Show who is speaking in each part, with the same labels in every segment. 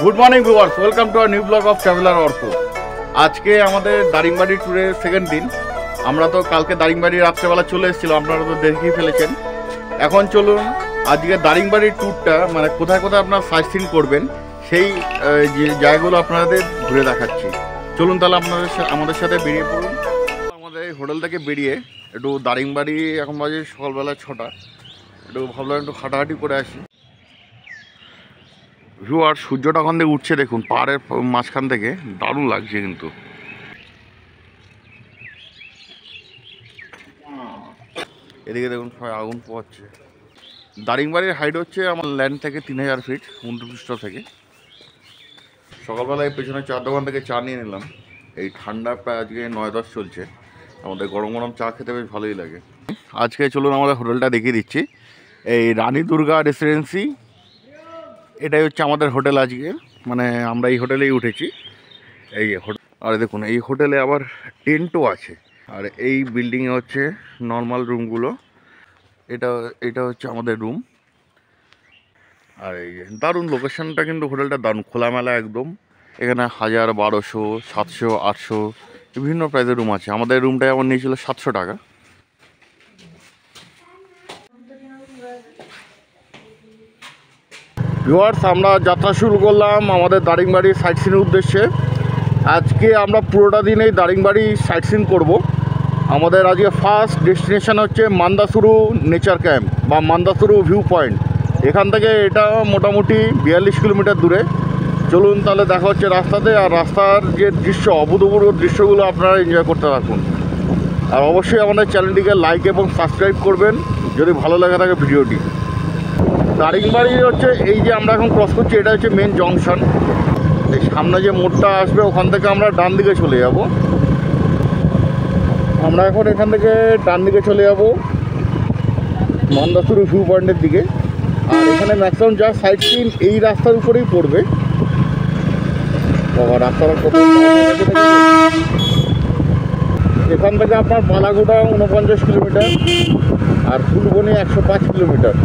Speaker 1: Good morning viewers, welcome to our new blog of traveller Arka. আজকে আমাদের দারিংবাড়ি ট্যুরের second দিন। আমরা তো কালকে দারিংবাড়ি রাত্রেবেলা চলে এসেছিলাম, আপনারা তো দেখেই ফেলেছেন। এখন চলুন আজকে দারিংবাড়ির ট্যুরটা মানে কোথায় কোথায় আপনারা সাইট সিন করবেন সেই যে জায়গাগুলো আপনাদের ঘুরে দেখাচ্ছি। চলুন তাহলে আমাদের সাথে বেরিয়ে পড়ুন। আমাদের এই হোটেল থেকে বেরিয়ে একটু দারিংবাড়ি, এখন বাজে সকালবেলা 6টা, একটু ভাবলাম একটু হাঁটাহাঁটি করে আসি। ভিউয়ার সূর্যটা ওখান থেকে উঠছে, দেখুন পাহাড়ের মাঝখান থেকে, দারুণ লাগছে কিন্তু। এদিকে দেখুন সবাই আগুন পোহাচ্ছে। দারিংবাড়ির হাইট হচ্ছে আমার ল্যান্ড থেকে 3000 ফিট সমুদ্রপৃষ্ঠ থেকে। সকালবেলায় পেছনে চার দোকান থেকে চা নিয়ে নিলাম। এই ঠান্ডা প্রায় আজকে 9-10 চলছে, আমাদের গরম গরম চা খেতে বেশ ভালোই লাগে। আজকে চলুন আমাদের হোটেলটা দেখিয়ে দিচ্ছি। এই রানী দুর্গা রেসিডেন্সি, এটাই হচ্ছে আমাদের হোটেল আজকে, মানে আমরা এই হোটেলেই উঠেছি। এই হোটেল, আর দেখুন এই হোটেলে আবার টেন্টও আছে। আর এই বিল্ডিংয়ে হচ্ছে নর্মাল রুমগুলো, এটা হচ্ছে আমাদের রুম। আর এই দারুণ লোকেশনটা কিন্তু, হোটেলটা দারুণ খোলামেলা একদম। এখানে 1000, 1200, 700, 800 বিভিন্ন প্রাইসের রুম আছে। আমাদের রুমটাই আমার নিয়েছিল 700 টাকা। ভিউয়ার্স, আমরা যাত্রা শুরু করলাম আমাদের দারিংবাড়ির সাইট সিনের উদ্দেশ্যে। আজকে আমরা পুরোটা দিনেই দারিংবাড়ি সাইট সিন করবো। আমাদের আজকে ফার্স্ট ডেস্টিনেশন হচ্ছে মান্দাসুরু নেচার ক্যাম্প বা মান্দাসুরু ভিউ পয়েন্ট। এখান থেকে এটা মোটামুটি 42 কিলোমিটার দূরে। চলুন তাহলে দেখা হচ্ছে রাস্তাতে। আর রাস্তার যে দৃশ্য, অভূতপূর্ব দৃশ্যগুলো আপনারা এনজয় করতে থাকুন। আর অবশ্যই আমাদের চ্যানেলটিকে লাইক এবং সাবস্ক্রাইব করবেন যদি ভালো লাগে থাকে ভিডিওটি। দারিংবাড়ি হচ্ছে এই যে আমরা এখন ক্রস করছি, এটা হচ্ছে মেন জংশন। এই সামনে যে মোড়টা আসবে ওখান থেকে আমরা ডান দিকে চলে যাব। আমরা এখন এখান থেকে ডান দিকে চলে যাব মান্দাসুরু ভিউ পয়েন্টের দিকে। আর এখানে ম্যাক্সিমাম যা সাইট সিন এই রাস্তার উপরেই পড়বে। রাস্তাটা কত, এখান থেকে আপনার বালাগুড়া 49 কিলোমিটার আর ফুলবনি 105 কিলোমিটার।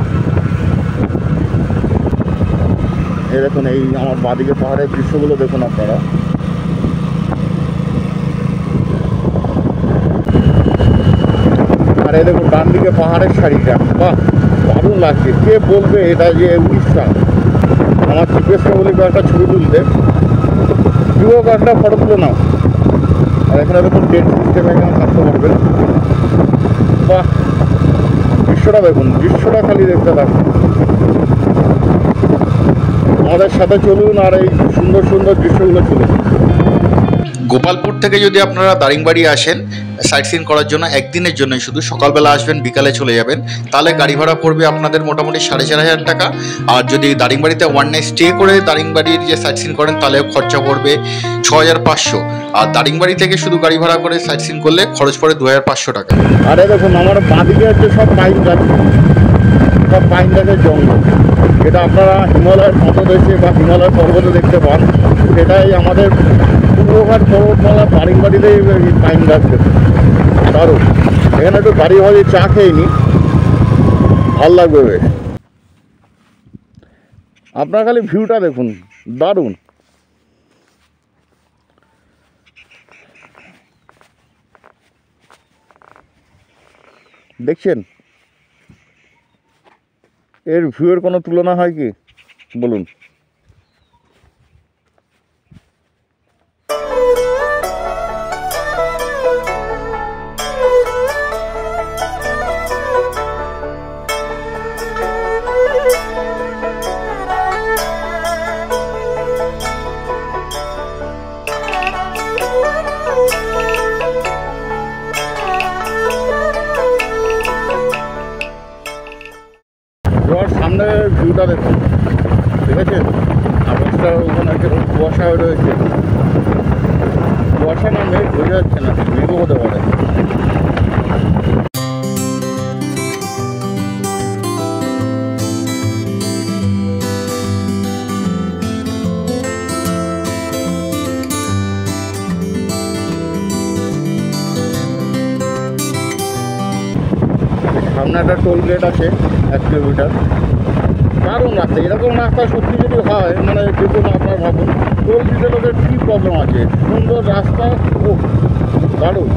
Speaker 1: এই দেখুন এই আমার বাঁদিকে পাহাড়ের দৃশ্যগুলো দেখুন আপনারা। আর এই দেখুন ডান দিকে পাহাড়ের শাড়িটা, বাহ দারুণ লাগছে। কে বলবে এটা যে উড়িষ্যা। আমার জিজ্ঞেসটা বলি কয়েকটা ছবি তুলতে, তুইও কয়েকটা ফটো তুলে নাও। আর এখানে দেখুন টেন্ট সিস্টেমে এখানে থাকতে পারবেন। বাহ দৃশ্যটা দেখুন, দৃশ্যটা খালি দেখতে থাকুন। আমাদের সাথে চলুন আর এই সুন্দর সুন্দর দৃশ্যগুলো চলুন। গোপালপুর থেকে যদি আপনারা দারিংবাড়ি আসেন সাইট সিন করার জন্য, একদিনের জন্য শুধু, সকালবেলা আসবেন বিকালে চলে যাবেন, তাহলে গাড়ি ভাড়া পড়বে আপনাদের মোটামুটি 4500 টাকা। আর যদি দারিংবাড়িতে ওয়ান নাইট স্টে করে দারিংবাড়ির যে সাইট সিন করেন তাহলে খরচা পড়বে 6500। আর দারিংবাড়ি থেকে শুধু গাড়ি ভাড়া করে সাইট সিন করলে খরচ পড়ে 2500 টাকা। আরে দেখুন আমার বাঁদিকে হচ্ছে সব পাইন গাছ, সব পাইন গাছের জঙ্গল। এটা আপনারা হিমালয়ের পাদদেশে বা হিমালয় পর্বতে দেখতে পান। সেটাই আমাদের পূর্বঘাট পর্বতমালা দারিংবাড়িতেই পাইন গাছ দেখুন, দারুণ। এখানে একটু গাড়ি ভাড়ি চা খেয়ে নি, ভাল লাগবে বেশ। আপনারা খালি ভিউটা দেখুন, দারুণ। দেখছেন এর ভিউয়ের কোনো তুলনা হয় কি বলুন? সামনে ভিউটা দেখুন, ঠিক আছে? আকাশটা ওখানে যেরকম কুয়াশা হয়ে রয়েছে, কুয়াশা না মেঘ বোঝা যাচ্ছে না, মেঘও হতে পারে। সামনে একটা টোল গেট আছে 1 কিলোমিটার। দারুণ রাস্তা। এরকম রাস্তা সত্যি যদি হয় মানে যে কোনো আপনার ভাবুন টোল দিতে কী প্রবলেম আছে, সুন্দর রাস্তা, ও দারুণ।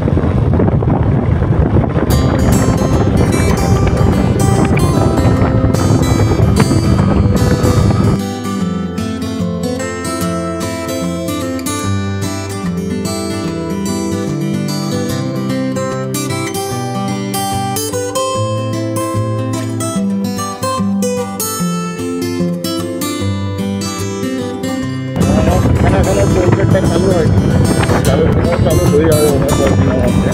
Speaker 1: এখনো টোলগেটটা চালু হয়নি, চালু হয়ে যাবে ওনার কয়েকদিনের মধ্যে।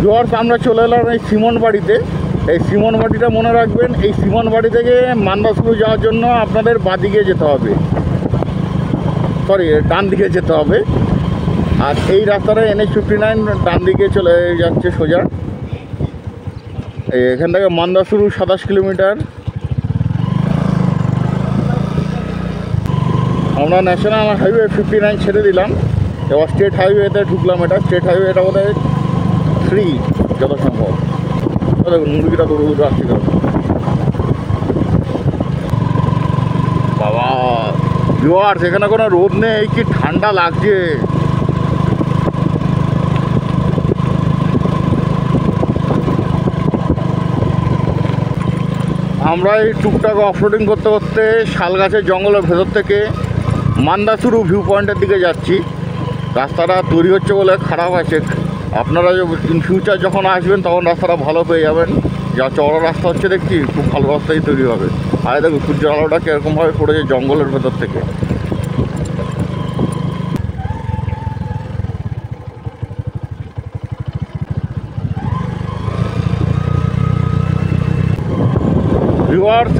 Speaker 1: ভিউয়ার্স, আমরা চলে এলাম এই সিমন বাড়িতে। এই সিমন বাড়িটা মনে রাখবেন, এই সিমন বাড়ি থেকে মান্দাসুরু যাওয়ার জন্য আপনাদের বাঁদিকে যেতে হবে, সরি ডান দিকে যেতে হবে। আর এই রাস্তাটা NH59 ডান দিকে চলে যাচ্ছে সোজা। এখান থেকে মান্দাসুরু 27 কিলোমিটার। আমরা ন্যাশনাল হাইওয়ে 59 ছেড়ে দিলাম, এবার স্টেট হাইওয়েতে ঢুকলাম। এটা স্টেট হাইওয়ে, এটা বোধ হয় 3 যত সম্ভব। দেখুন মুরগিটা দৌড়ে দৌড়ে আসছে বাবা। ভিউয়ার্স, এখানে কোনো রোদ নেই, কি ঠান্ডা লাগছে। আমরা এই টুকটাক অফরোডিং করতে করতে শালগাছের জঙ্গলের ভেতর থেকে মান্দাসুরু ভিউ পয়েন্টের দিকে যাচ্ছি। রাস্তাটা তৈরি হচ্ছে বলে খারাপ আছে, আপনারা ইন ফিউচার যখন আসবেন তখন রাস্তাটা ভালো পেয়ে যাবেন। যা চড়া রাস্তা হচ্ছে দেখছি, খুব ভালো রাস্তাই তৈরি হবে। আর দেখো সূর্যের আলোটা কীরকমভাবে পড়েছে জঙ্গলের ভেতর থেকে। ভিউয়ার্স,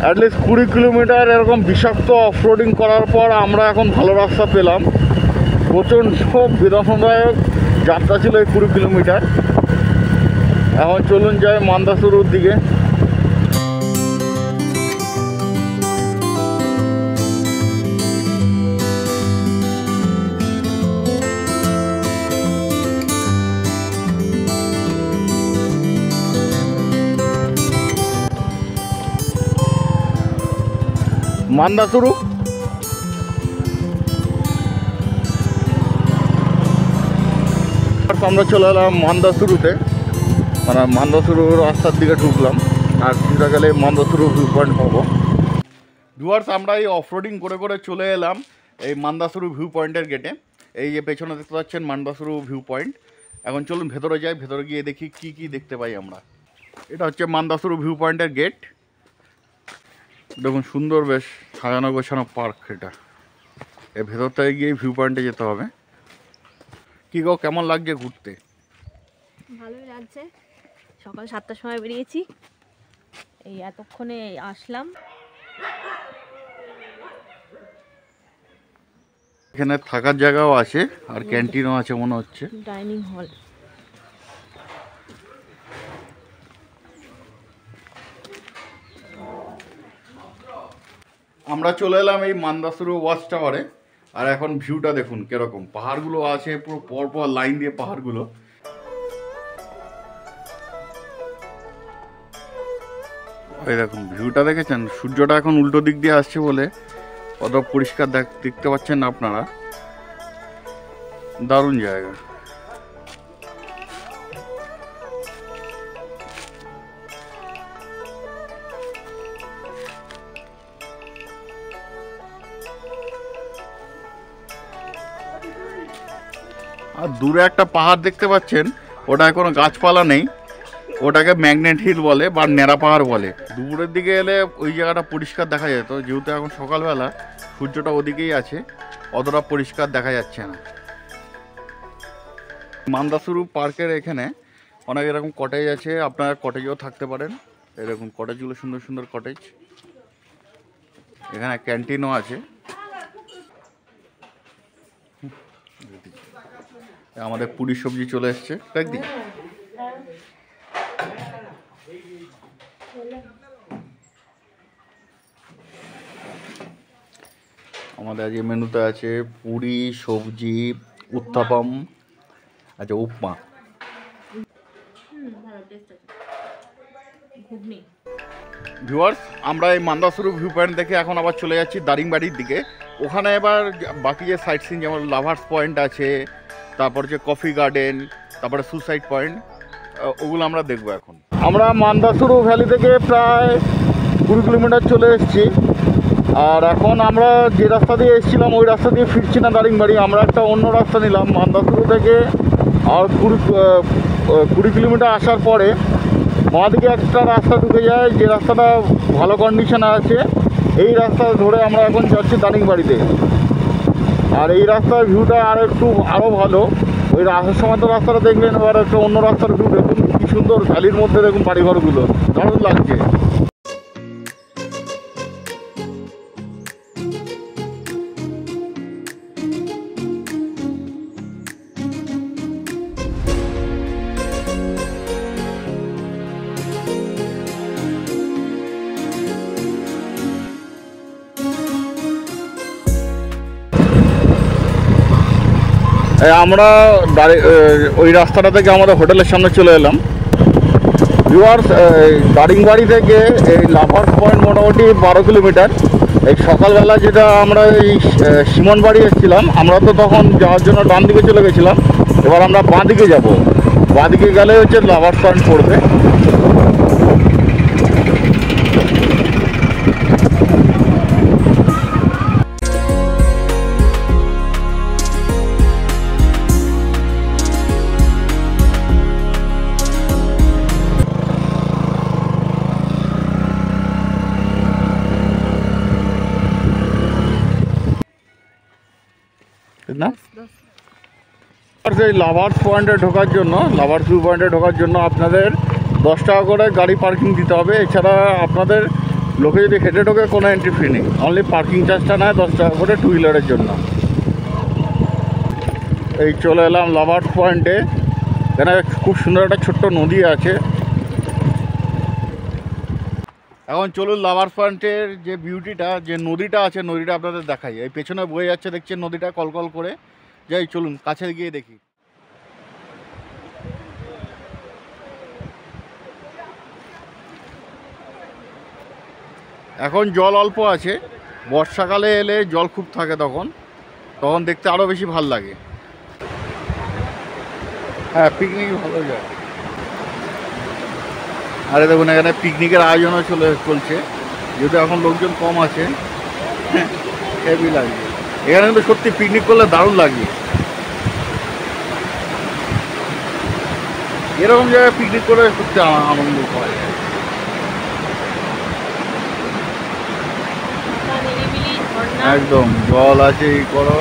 Speaker 1: অ্যাটলিস্ট 20 কিলোমিটার এরকম বিষাক্ত অফরোডিং করার পর আমরা এখন ভালো রাস্তা পেলাম। প্রচণ্ড বেদনাদায়ক যাত্রা ছিল এই 20 কিলোমিটার। এখন চলুন যাই মান্দাসুরুর দিকে। মান্দাসুরু আমরা চলে এলাম মান্দাসুরুতে, মানে মান্দাসুরু রাস্তার দিকে ঢুকলাম। আর কিছুটা গেলে মান্দাসুরু ভিউ পয়েন্ট পাবো। ভিউয়ার্স, আমরা এই অফরোডিং করে করে চলে এলাম এই মান্দাসুরু ভিউ পয়েন্টের গেটে। এই যে পেছনে দেখতে পাচ্ছেন মান্দাসুরু ভিউ পয়েন্ট। এখন চলুন ভেতরে যাই, ভেতরে গিয়ে দেখি কি কি দেখতে পাই আমরা। এটা হচ্ছে মান্দাসুরু ভিউ পয়েন্টের গেট। দেখুন সুন্দর বেশ সাজানো গোছানো পার্ক। এটা এর ভেতর থেকে গিয়ে ভিউ পয়েন্টে যেতে হবে। কি গো, কেমন লাগছে ঘুরতে?
Speaker 2: ভালোই লাগছে। সকাল 7টার সময় বেরিয়েছি, এই এতক্ষণে আসলাম।
Speaker 1: এখানে থাকার জায়গাও আছে আর ক্যান্টিনও আছে মনে হচ্ছে,
Speaker 2: ডাইনিং হল।
Speaker 1: আমরা চলে এলাম এই মান্দাসুরু ওয়াচ টাওয়ারে। আর এখন ভিউটা দেখুন কিরকম, পাহাড়গুলো আছে পুরো পরপর লাইন দিয়ে পাহাড়গুলো। এই দেখুন ভিউটা দেখেছেন, সূর্যটা এখন উল্টো দিক দিয়ে আসছে বলে কত পরিষ্কার দেখতে পাচ্ছেন আপনারা। দারুণ জায়গা। আর দূরে একটা পাহাড় দেখতে পাচ্ছেন, ওটা কোনো গাছপালা নেই, ওটাকে ম্যাগনেট হিল বলে বা ন্যাড়া পাহাড় বলে। দূরের দিকে এলে ওই জায়গাটা পরিষ্কার দেখা যেত, যেহেতু এখন সকালবেলা সূর্যটা ওদিকেই আছে, অতটা পরিষ্কার দেখা যাচ্ছে না। মান্দাসুরু পার্কের এখানে অনেক এরকম কটেজ আছে, আপনারা কটেজেও থাকতে পারেন। এরকম কটেজগুলো সুন্দর সুন্দর কটেজ। এখানে ক্যান্টিনও আছে। আমাদের পুরি সবজি চলে এসছে, একদিন আমাদের আজকে মেনুতে আছে পুরি, সবজি, উত্তাপাম আচ্ছা, উপমা।
Speaker 2: ভালো টেস্ট আছে। ঘুগনি।
Speaker 1: ভিউয়ার্স, আমরা এই মান্দাসুরু ভিউ পয়েন্ট থেকে এখন আবার চলে যাচ্ছি দারিংবাড়ির দিকে। ওখানে এবার বাকি যে সাইট সিন, যেমন লাভার্স পয়েন্ট আছে, তারপর যে কফি গার্ডেন, তারপরে সুসাইড পয়েন্ট, ওগুলো আমরা দেখবো এখন। আমরা মান্দাসুরু ভ্যালি থেকে প্রায় 20 কিলোমিটার চলে এসেছি। আর এখন আমরা যে রাস্তা দিয়ে এসেছিলাম ওই রাস্তা দিয়ে ফিরছি না দারিংবাড়ি, আমরা একটা অন্য রাস্তা নিলাম। মান্দাসুরু থেকে আর 20 কিলোমিটার আসার পরে বাঁদিকে একটা রাস্তা ঢুকে যায়, যে রাস্তাটা ভালো কন্ডিশনে আছে। এই রাস্তা ধরে আমরা এখন যাচ্ছি দারিংবাড়িতে। আর এই রাস্তার ভিউটা আরও ভালো। ওই আসার সময় তো রাস্তাটা দেখলেন, এবার একটা অন্য রাস্তার ভিউ দেখুন, কী সুন্দর ভ্যালির মধ্যে দেখুন বাড়িঘরগুলো, দারুণ লাগছে। আমরা ওই রাস্তাটা থেকে আমাদের হোটেলের সামনে চলে এলাম। ভিউয়ার্স, দারিংবাড়ি থেকে এই লাভার্স পয়েন্ট মোটামুটি 12 কিলোমিটার। এই সকালবেলা যেটা আমরা এই সিমনবাড়ি এসেছিলাম, আমরা তো তখন যাওয়ার জন্য ডান দিকে চলে গেছিলাম। এবার আমরা বাঁ দিকে যাব, বাঁ দিকে গেলে হচ্ছে লাভার্স পয়েন্ট পড়বে। না, এই লাভার্স পয়েন্টে ঢোকার জন্য, লাভার্স ভিউ পয়েন্টে ঢোকার জন্য আপনাদের 10 টাকা করে গাড়ি পার্কিং দিতে হবে। এছাড়া আপনাদের লোকে যদি হেঁটে ঢোকে কোনো এন্ট্রি ফি নেই, অনলি পার্কিং চার্জটা নেয় 10 টাকা করে টু হুইলারের জন্য। এই চলে এলাম লাভার্স পয়েন্টে। এখানে খুব সুন্দর একটা ছোট্ট নদী আছে। এখন চলুন লাভার্স পয়েন্টের যে বিউটিটা, যে নদীটা আছে, নদীটা আপনাদের দেখাই। এই পেছনে বয়ে যাচ্ছে দেখছেন নদীটা কলকল করে। যাই চলুন কাছে গিয়ে দেখি। এখন জল অল্প আছে, বর্ষাকালে এলে জল খুব থাকে, তখন দেখতে আরও বেশি ভাল লাগে। হ্যাঁ, পিকনিক ভালো যায়। আরে দেখুন, এখানে পিকনিকের আয়োজনও চলছে, যেহেতু এখন লোকজন কম আছে। হেভি লাগছে এখানে, কিন্তু সত্যি পিকনিক করলে দারুণ লাগবে। এরকম জায়গায় পিকনিক করে সত্যি আনন্দ পাওয়া যায়। একদম জল আছে, এই করো।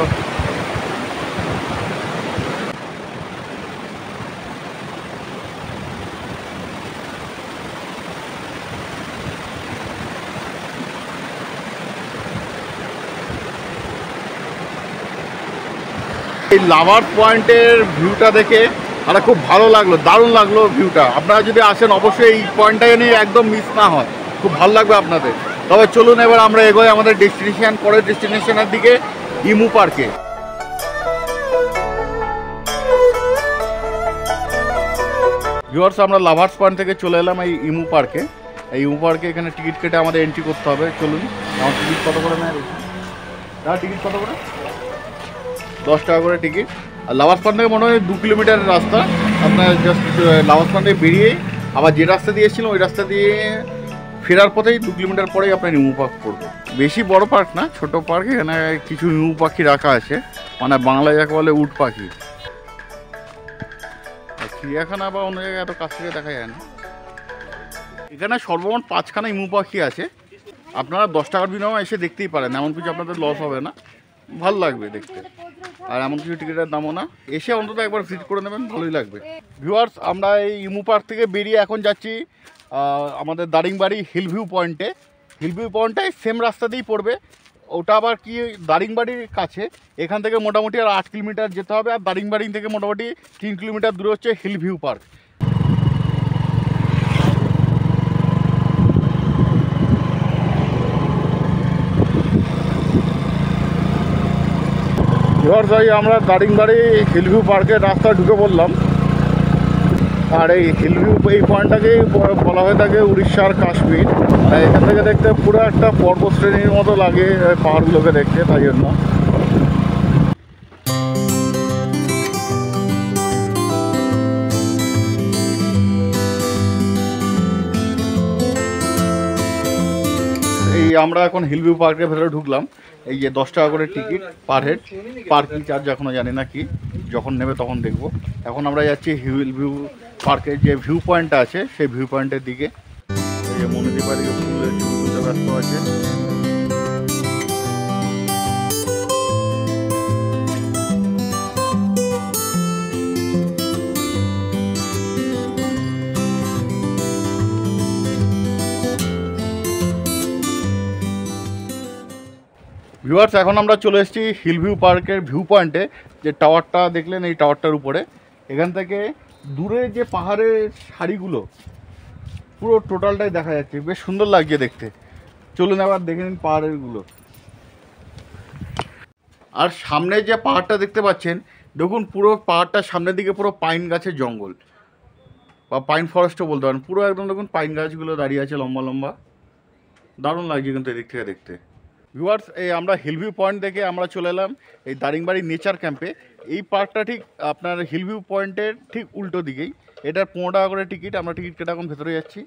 Speaker 1: এই লাভার্স পয়েন্টের ভিউটা দেখে আমার খুব ভালো লাগলো, দারুণ লাগলো ভিউটা। আপনারা যদি আসেন অবশ্যই এই পয়েন্টটাকে নিয়ে একদম মিস না হয়, খুব ভালো লাগবে আপনাদের। তবে চলুন এবার আমরা এগোই আমাদের পরের ডেস্টিনেশনের দিকে, ইমু পার্কে। ভিউয়ার্স, আমরা লাভার্স পয়েন্ট থেকে চলে এলাম এই ইমু পার্কে। এই ইমু পার্কে এখানে টিকিট কেটে আমাদের এন্ট্রি করতে হবে। চলুন, আমার টিকিট কত করে নেয় দেখুন। টিকিট কত করে? 10 টাকা করে টিকিট। আর লাভার্স পয়েন্ট থেকে মনে হয় 2 কিলোমিটারের রাস্তা। আপনার জাস্ট লাভার্স পয়েন্ট থেকে বেরিয়ে আবার যে রাস্তা দিয়ে এসেছিলাম ওই রাস্তা দিয়ে ফেরার পথেই 2 কিলোমিটার পরেই আপনার ইমু পার্ক পড়বে। বেশি বড় পার্ক না, ছোট পার্ক। এখানে কিছু ইমু পাখি রাখা আছে, মানে বাংলায় যাকে বলে উট পাখি। চিড়িয়াখানা বা অন্য জায়গায় এত কাছ থেকে দেখা যায় না। এখানে সর্বমোট 5খানা ইমু পাখি আছে। আপনারা 10 টাকার বিনিময়ে এসে দেখতেই পারেন, এমন কিছু আপনাদের লস হবে না, ভালো লাগবে দেখতে। আর এমন কিছু টিকিটের দামও না, এসে অন্তত একবার ভিজিট করে নেবেন, ভালোই লাগবে। ভিউয়ার্স, আমরা এই ইমু পার্ক থেকে বেরিয়ে এখন যাচ্ছি আমাদের দারিংবাড়ি হিল ভিউ পয়েন্টে। হিল ভিউ পয়েন্টে সেম রাস্তা দিয়েই পড়বে। ওটা আবার কি দারিংবাড়ির কাছে, এখান থেকে মোটামুটি আর 8 কিলোমিটার যেতে হবে। আর দারিংবাড়ি থেকে মোটামুটি 3 কিলোমিটার দূরে হচ্ছে হিল ভিউ পার্ক।
Speaker 3: ভিউয়ার্স, আমরা দারিংবাড়ি হিলভিউ পার্কের রাস্তায় ঢুকে পড়লাম। আর এই হিলভিউ এই পয়েন্টটাকেই বলা হয়ে থাকে উড়িষ্যার কাশ্মীর। এখান থেকে দেখতে পুরো একটা পর্বত শ্রেণীর মতো লাগে পাহাড়গুলোকে দেখতে, তাই জন্য। এই আমরা এখন হিলভিউ পার্কের ভেতরে ঢুকলাম। এই যে 10 টাকা করে ticket per head, parking charge এখনও জানি না কি, যখন নেবে তখন দেখব। এখন আমরা যাচ্ছি হিলভিউ পার্কের যে ভিউ পয়েন্টটা আছে সেই ভিউ পয়েন্টের দিকে। এই যে মনোদীপ বাড়িকে ফুলের ছবি তুলতে ব্যস্ত আছে। ভিউয়ার্স, এখন আমরা চলে এসেছি হিলভিউ পার্কের ভিউ পয়েন্টে। যে টাওয়ারটা দেখলেন, এই টাওয়ারটার উপরে এখান থেকে দূরে যে পাহাড়ের সারিগুলো পুরো টোটালটাই দেখা যাচ্ছে, বেশ সুন্দর লাগছে দেখতে। চলুন আবার দেখে নিন পাহাড়েরগুলো। আর সামনে যে পাহাড়টা দেখতে পাচ্ছেন, দেখুন পুরো পাহাড়টার সামনের দিকে পুরো পাইন গাছের জঙ্গল বা পাইন ফরেস্টও বলতে পারেন। পুরো একদম দেখুন পাইন গাছগুলো দাঁড়িয়ে আছে লম্বা লম্বা, দারুণ লাগছে কিন্তু এদিক থেকে দেখতে। ভিউয়ার্স, এই আমরা হিলভিউ পয়েন্ট থেকে আমরা চলে এলাম এই দারিংবাড়ি নেচার ক্যাম্পে। এই পার্কটা ঠিক আপনার হিলভিউ পয়েন্টের ঠিক উল্টো দিকেই। এটার 15 টাকা করে টিকিট। আমরা টিকিট কেটে এখন ভেতরে যাচ্ছি।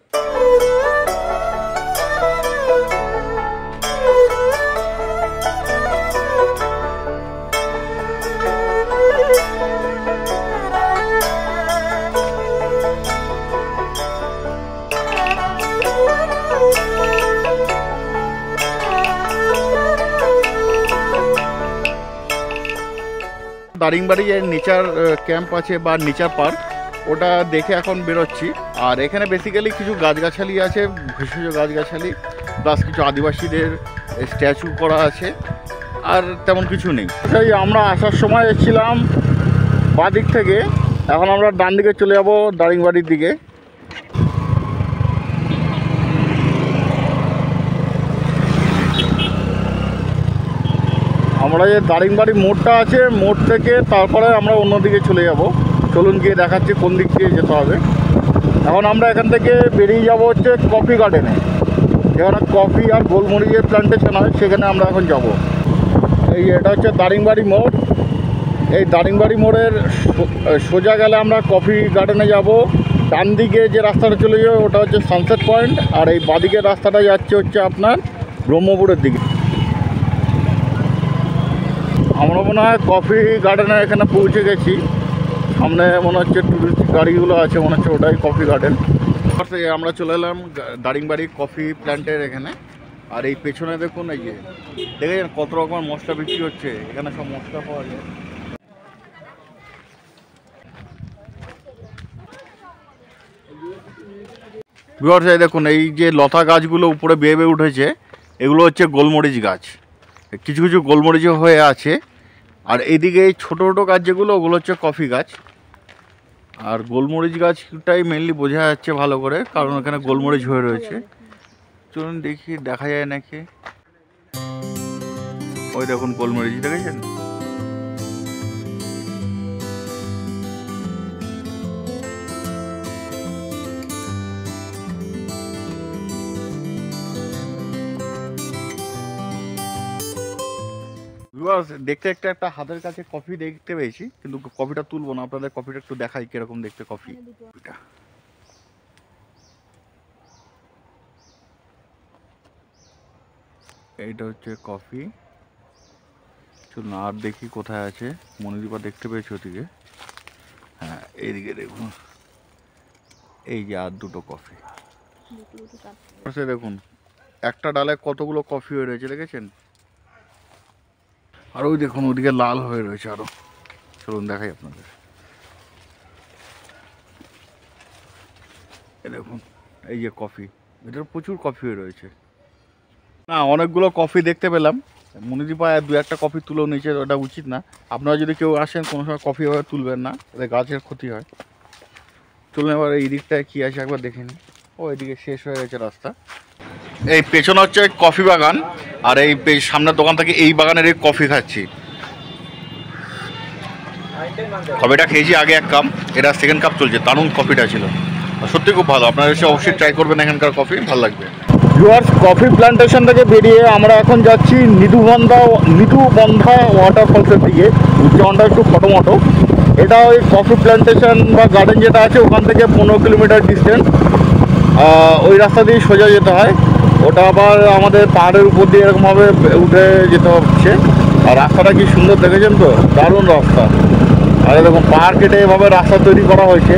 Speaker 3: দারিংবাড়ি যে নেচার ক্যাম্প আছে বা নেচার পার্ক, ওটা দেখে এখন বেরোচ্ছি। আর এখানে বেসিক্যালি কিছু গাছগাছালি আছে, ভেষজ গাছগাছালি, প্লাস কিছু আদিবাসীদের স্ট্যাচু করা আছে, আর তেমন কিছু নেই। সেই আমরা আসার সময় এসেছিলাম বাঁ দিক থেকে, এখন আমরা ডান দিকে চলে যাব দারিংবাড়ির দিকে। আমরা যে দারিংবাড়ি মোড়টা আছে, মোড় থেকে তারপরে আমরা অন্যদিকে চলে যাব। চলুন গিয়ে দেখাচ্ছি কোন দিক দিয়ে যেতে হবে। এখন আমরা এখান থেকে বেরিয়ে যাব হচ্ছে কফি গার্ডেনে, যেখানে কফি আর গোলমরিচের প্ল্যান্টেশন হয়, সেখানে আমরা এখন যাব। এই এটা হচ্ছে দারিংবাড়ি মোড়। এই দারিংবাড়ি মোড়ের সোজা গেলে আমরা কফি গার্ডেনে যাব। ডান দিকে যে রাস্তাটা চলে যাবে ওটা হচ্ছে সানসেট পয়েন্ট, আর এই বাঁদিকের রাস্তাটা যাচ্ছে হচ্ছে আপনার ব্রহ্মপুরের দিকে। আমরা মনে হয় কফি গার্ডেনের এখানে পৌঁছে গেছি। সামনে মনে হচ্ছে টুরিস্ট গাড়িগুলো আছে, মনে হচ্ছে ওটাই কফি গার্ডেন। আমরা চলে এলাম দারিংবাড়ি কফি প্ল্যান্টের এখানে। আর এই পেছনে দেখুন, এই যে দেখেছেন কত রকমের মশলা বিক্রি হচ্ছে, এখানে সব মশলা পাওয়া যায়। ভিউয়ার্স, এই দেখুন এই যে লতা গাছগুলো উপরে বেয়ে বেয়ে উঠেছে, এগুলো হচ্ছে গোলমরিচ গাছ। কিছু কিছু গোলমরিচ হয়ে আছে। আর এইদিকে এই ছোটো ছোটো গাছ যেগুলো, ওগুলো হচ্ছে কফি গাছ। আর গোলমরিচ গাছটাই মেনলি বোঝা যাচ্ছে ভালো করে, কারণ এখানে গোলমরিচ হয়ে রয়েছে। চলুন দেখি দেখা যায় নাকি। ওই দেখুন গোলমরিচ দেখেছেন। দেখতে একটা হাতের কাছে কফি দেখতে পেয়েছি, কিন্তু কফিটা তুলবো না, আপনাদের কফিটা একটু দেখাই কিরকম দেখতে কফি। এইটা হচ্ছে কফি। চলুন আর দেখি কোথায় আছে। মনোদীপা দেখতে পেয়েছি ওদিকে, হ্যাঁ এইদিকে দেখুন, এই যে আর দুটো কফি। দেখুন একটা ডালে কতগুলো কফি হয়ে রয়েছে, দেখেছেন। আর ওই দেখুন ওদিকে লাল হয়ে রয়েছে আরো। চলুন দেখাই আপনাদের। এই দেখুন এই যে কফি, ভিতরে প্রচুর কফি হয়ে রয়েছে। না, অনেকগুলো কফি দেখতে পেলাম। মনিদীপা দু একটা কফি তুলেও নিয়েছে, ওটা উচিত না। আপনারা যদি কেউ আসেন কোনো সময় কফি এভাবে তুলবেন না, এতে গাছের ক্ষতি হয়। চলুন এবার এই দিকটায় কী আছে একবার দেখে নিন। ও এদিকে শেষ হয়ে গেছে রাস্তা। এই পেছনে হচ্ছে কফি বাগান, আর এই সামনের দোকান থেকে এই বাগানের এই কফি খাচ্ছি।
Speaker 1: কফিটা খেয়েছি আগে এক কাপ, এটা সেকেন্ড কাপ চলছে। দারুণ কফিটা ছিল, সত্যি খুব ভালো। আপনারা এসে অবশ্যই ট্রাই করবেন এখানকার কফি, ভালো লাগবে।
Speaker 3: ভিউয়ার্স, কফি প্ল্যান্টেশন থেকে বেরিয়ে আমরা এখন যাচ্ছি নিধুবন্ধা ওয়াটারফলসের দিকে। উচ্চারণটা একটু ফটোমটো। এটা ওই কফি প্ল্যান্টেশন বা গার্ডেন যেটা আছে ওখান থেকে 15 কিলোমিটার ডিস্টেন্স। ওই রাস্তা দিয়ে সোজা যেতে হয়। ওটা আবার আমাদের পাহাড়ের উপর দিয়ে এরকমভাবে উঠে যেতে হচ্ছে। আর রাস্তাটা কি সুন্দর দেখেছেন তো, দারুণ রাস্তা। আর দেখুন পাহাড় কেটে এভাবে রাস্তা তৈরি করা হয়েছে।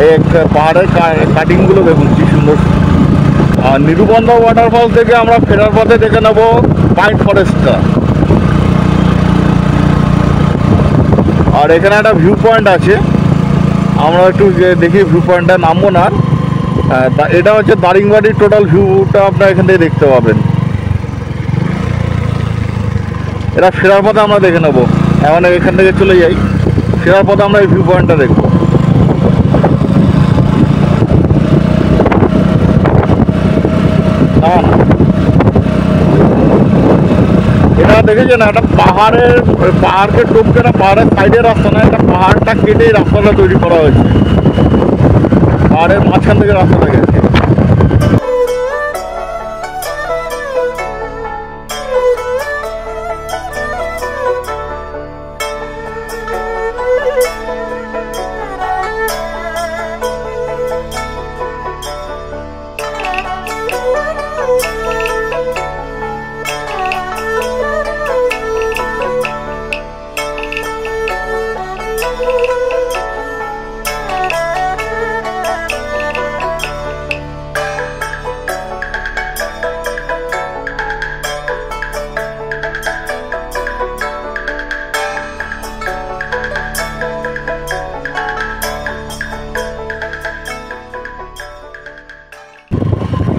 Speaker 3: এই পাহাড়ের কাটিংগুলো দেখুন কি সুন্দর। আর নিধুবন্ধা ওয়াটারফলস থেকে আমরা ফেরার পথে দেখে নেব পাইন ফরেস্টটা। আর এখানে একটা ভিউ পয়েন্ট আছে, আমরা একটু দেখি ভিউ পয়েন্টটা, নামবো না। এটা হচ্ছে দারিংবাড়ির টোটাল ভিউটা আপনারা এখান থেকে দেখতে পাবেন। এটা ফেরার পথে আমরা দেখে নেব। এখন এখান থেকে চলে যাই, ফেরার পথে আমরা এই ভিউ পয়েন্টটা দেখবো। এটা দেখেছেন, একটা পাহাড়কে টপকে না, পাহাড়ের সাইডের রাস্তা না, একটা পাহাড়টা কেটে রাস্তাটা তৈরি করা হয়েছে। পাহাড়ের মাঝখান থেকে রাস্তাটা গেছে।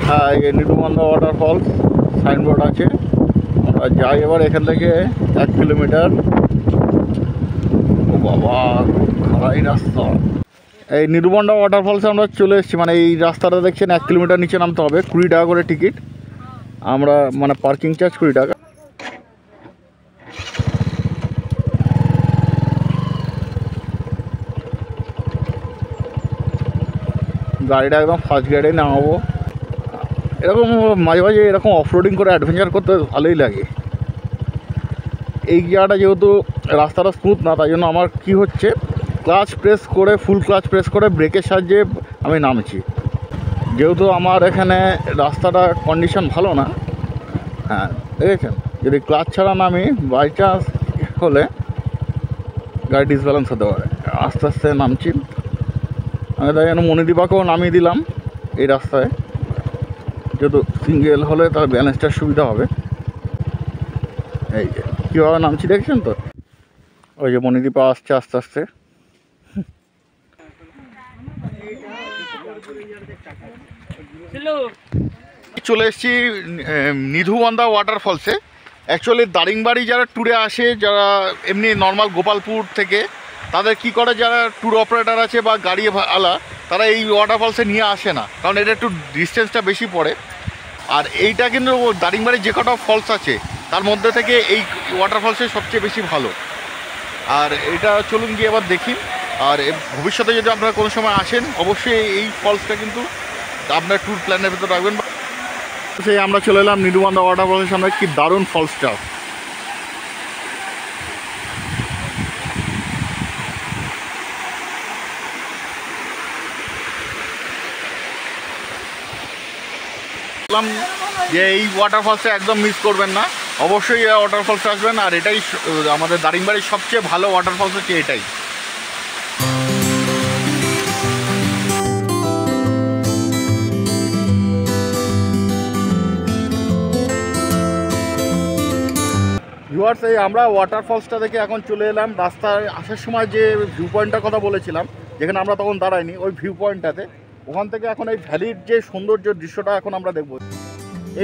Speaker 3: হ্যাঁ, এই নিধুবন্ধা ওয়াটারফলস সাইনবোর্ড আছে। আমরা যাই এবার এখান থেকে 1 কিলোমিটার। ও বাবা, খারাই রাস্তা। এই নিধুবন্ধা ওয়াটারফলসে আমরা চলে এসেছি। মানে এই রাস্তাটা দেখছেন 1 কিলোমিটার নিচে নামতে হবে, 20 টাকা করে টিকিট। আমরা মানে পার্কিং চার্জ 20 টাকা। গাড়িটা একদম ফার্স্ট গাড়ি নামাবো। এরকম মাঝে মাঝে এরকম অফরোডিং করে অ্যাডভেঞ্চার করতে ভালোই লাগে। এই জায়গাটা যেহেতু রাস্তাটা স্মুথ না, তাই জন্য আমার কি হচ্ছে, ক্লাচ প্রেস করে, ফুল ক্লাচ প্রেস করে ব্রেকের সাহায্যে আমি নামছি। যেহেতু আমার এখানে রাস্তাটা কন্ডিশন ভালো না, হ্যাঁ দেখেছেন, যদি ক্লাচ ছাড়া নামি বাই চান্স হলে গাড়ি ডিসব্যালেন্স হতে পারে। আস্তে আস্তে নামছি আমি, তাই জন্য মণিদীপাকেও নামিয়ে দিলাম এই রাস্তায়। যেহেতু সিঙ্গেল হলে তার ব্যালেন্সটার সুবিধা হবে। এই যে কীভাবে নামছি দেখছেন তো, ওই যে মণিদীপা আসছে আস্তে আস্তে। চলে এসেছি নিধুবন্ধা ওয়াটারফলসে। অ্যাকচুয়ালি দারিংবাড়ি যারা ট্যুরে আসে, যারা এমনি নর্মাল গোপালপুর থেকে, তাদের কি করে, যারা ট্যুর অপারেটার আছে বা গাড়ি আলা, তারা এই ওয়াটারফলসে নিয়ে আসে না, কারণ এটা একটু ডিস্টেন্সটা বেশি পড়ে। আর এইটা কিন্তু দারিংবাড়ির যে কটা ফলস আছে তার মধ্যে থেকে এই ওয়াটারফলসে সবচেয়ে বেশি ভালো। আর এটা চলুন গিয়ে এবার দেখি। আর ভবিষ্যতে যদি আপনারা কোনো সময় আসেন, অবশ্যই এই ফলসটা কিন্তু আপনার ট্যুর প্ল্যানের ভেতর রাখবেন। সেই আমরা চলে এলাম নিধুবন্ধা ওয়াটারফলসের সামনে। কি দারুণ ফলসটা। যে এই ওয়াটারফলসে একদম মিস করবেন না, অবশ্যই এই ওয়াটারফলসে আসবেন। আর এটাই আমাদের দারিংবাড়ির সবচেয়ে ভালো ওয়াটারফলস হচ্ছে এটাই। ভিউয়ার্স, এই আমরা ওয়াটারফলসটা দেখে এখন চলে এলাম রাস্তায় আসার সময় যে ভিউ পয়েন্টটার কথা বলেছিলাম, যেখানে আমরা তখন দাঁড়াইনি, ওই ভিউ পয়েন্টটাতে। ওখান থেকে এখন এই ভ্যালির যে সৌন্দর্য দৃশ্যটা এখন আমরা দেখব।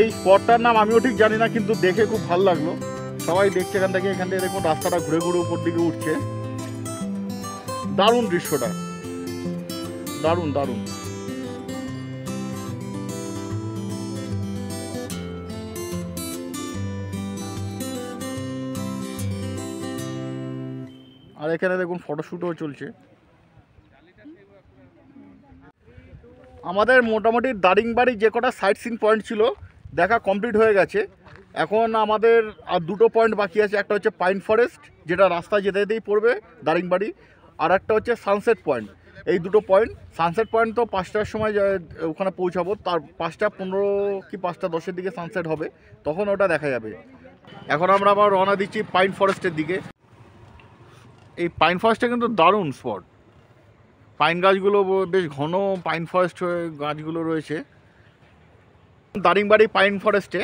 Speaker 3: এই স্পটটার নাম আমিও ঠিক জানি না, কিন্তু দেখে খুব ভালো লাগলো। সবাই দেখছে এখান থেকে দেখুন রাস্তাটা ঘুরে ঘুরে উপর দিকে উঠছে। দারুণ দৃশ্যটা, দারুণ দারুণ। আর এখানে দেখুন ফটোশ্যুটও চলছে। আমাদের মোটামুটি দারিংবাড়ি যে কটা সাইট সিন পয়েন্ট ছিল দেখা কমপ্লিট হয়ে গেছে। এখন আমাদের আর দুটো পয়েন্ট বাকি আছে। একটা হচ্ছে পাইন ফরেস্ট, যেটা রাস্তায় যেতে যেতেই পড়বে দারিংবাড়ি, আর একটা হচ্ছে সানসেট পয়েন্ট। এই দুটো পয়েন্ট, সানসেট পয়েন্ট তো 5টার সময় ওখানে পৌঁছাবো, তার 5:15 কি 5:10 দিকে সানসেট হবে, তখন ওটা দেখা যাবে। এখন আমরা আবার রওনা দিচ্ছি পাইন ফরেস্টের দিকে। এই পাইন ফরেস্টটা কিন্তু দারুণ স্পট। পাইন গাছগুলো বেশ ঘন পাইন ফরেস্ট গাছগুলো রয়েছে দারিংবাড়ি পাইন ফরেস্টে।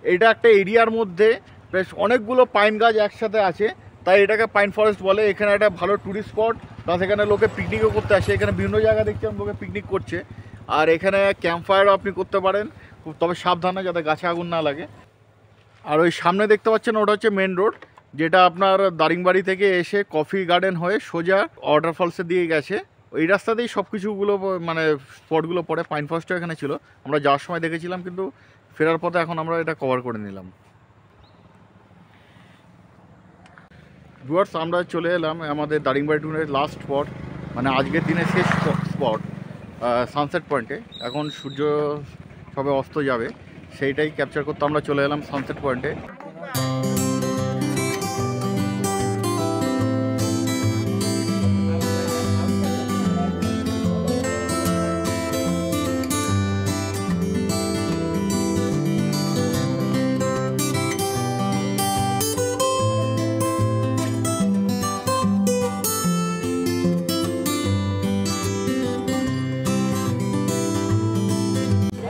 Speaker 3: এটা একটা এরিয়ার মধ্যে বেশ অনেকগুলো পাইন গাছ একসাথে আছে, তাই এটাকে পাইন ফরেস্ট বলে। এখানে একটা ভালো ট্যুরিস্ট স্পট, প্লাস এখানে লোকে পিকনিকও করতে আসে। এখানে বিভিন্ন জায়গা দেখছেন লোকে পিকনিক করছে, আর এখানে ক্যাম্প ফায়ারও আপনি করতে পারেন, তবে সাবধানে যাতে গাছে আগুন না লাগে। আর ওই সামনে দেখতে পাচ্ছেন ওটা হচ্ছে মেন রোড, যেটা আপনার দারিংবাড়ি থেকে এসে কফি গার্ডেন হয়ে সোজা ওয়াটারফলসের দিয়ে গেছে। ওই রাস্তাতেই সব কিছুগুলো মানে স্পটগুলো পড়ে। পাইন ফরেস্টও এখানে ছিল, আমরা যাওয়ার সময় দেখেছিলাম, কিন্তু ফেরার পথে এখন আমরা এটা কভার করে নিলাম। ভিউয়ার্স, আমরা চলে এলাম আমাদের দারিংবাড়ি ট্যুরের লাস্ট স্পট, মানে আজকের দিনের শেষ স্পট সানসেট পয়েন্টে। এখন সূর্য সবে অস্ত যাবে, সেইটাই ক্যাপচার করতে আমরা চলে এলাম সানসেট পয়েন্টে।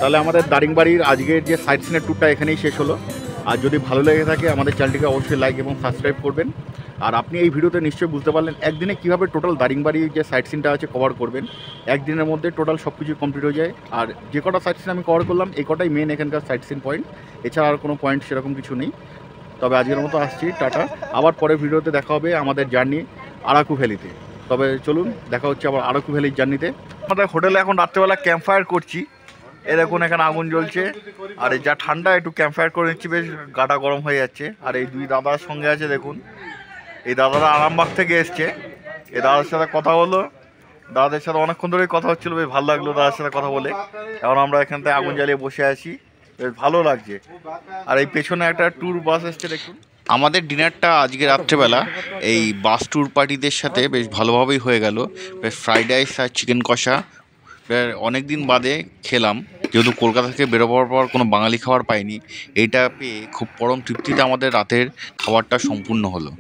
Speaker 3: তাহলে আমাদের দারিংবাড়ির আজকের যে সাইট সিনের ট্যুরটা এখানেই শেষ হলো। আর যদি ভালো লেগে থাকে আমাদের চ্যানেলটিকে অবশ্যই লাইক এবং সাবস্ক্রাইব করবেন। আর আপনি এই ভিডিওতে নিশ্চয়ই বুঝতে পারলেন একদিনে কীভাবে টোটাল দারিংবাড়ির যে সাইট সিনটা আছে কভার করবেন। একদিনের মধ্যে টোটাল সব কিছু কমপ্লিট হয়ে যায়। আর যে কটা সাইট সিন আমি কভার করলাম এই কটাই মেন এখানকার সাইট সিন পয়েন্ট, এছাড়া আর কোনো পয়েন্ট সেরকম কিছু নেই। তবে আজকের মতো আসছি, টাটা। আবার পরের ভিডিওতে দেখা হবে আমাদের জার্নি আরাকু ভ্যালিতে। তবে চলুন, দেখা হচ্ছে আবার আরাকু ভ্যালির জার্নিতে। আমাদের হোটেলে এখন রাত্রেবেলা ক্যাম্প ফায়ার করছি। এ দেখুন এখানে আগুন জ্বলছে, আর এই যা ঠান্ডা, একটু ক্যাম্প ফায়ার করে নিচ্ছি, বেশ গাটা গরম হয়ে যাচ্ছে। আর এই দুই দাদার সঙ্গে আছে দেখুন, এই দাদারা আরামবাগ থেকে এসছে। এই দাদার সাথে কথা হলো, দাদাদের সাথে অনেকক্ষণ ধরেই কথা হচ্ছিলো, বেশ ভালো লাগলো দাদার সাথে কথা বলে। এখন আমরা এখান থেকে আগুন জ্বালিয়ে বসে আছি, বেশ ভালো লাগছে। আর এই পেছনে একটা ট্যুর বাস এসছে দেখুন।
Speaker 1: আমাদের ডিনারটা আজকে রাত্রেবেলা এই বাস ট্যুর পার্টিদের সাথে বেশ ভালোভাবেই হয়ে গেল। বেশ ফ্রাইড রাইস আর চিকেন কষা অনেক দিন বাদে খেলাম, যেহেতু কলকাতা থেকে বেরোবার পর কোনো বাঙালি খাবার পাইনি। এইটা পেয়ে খুব পরম তৃপ্তিতে আমাদের রাতের খাবারটা সম্পূর্ণ হলো।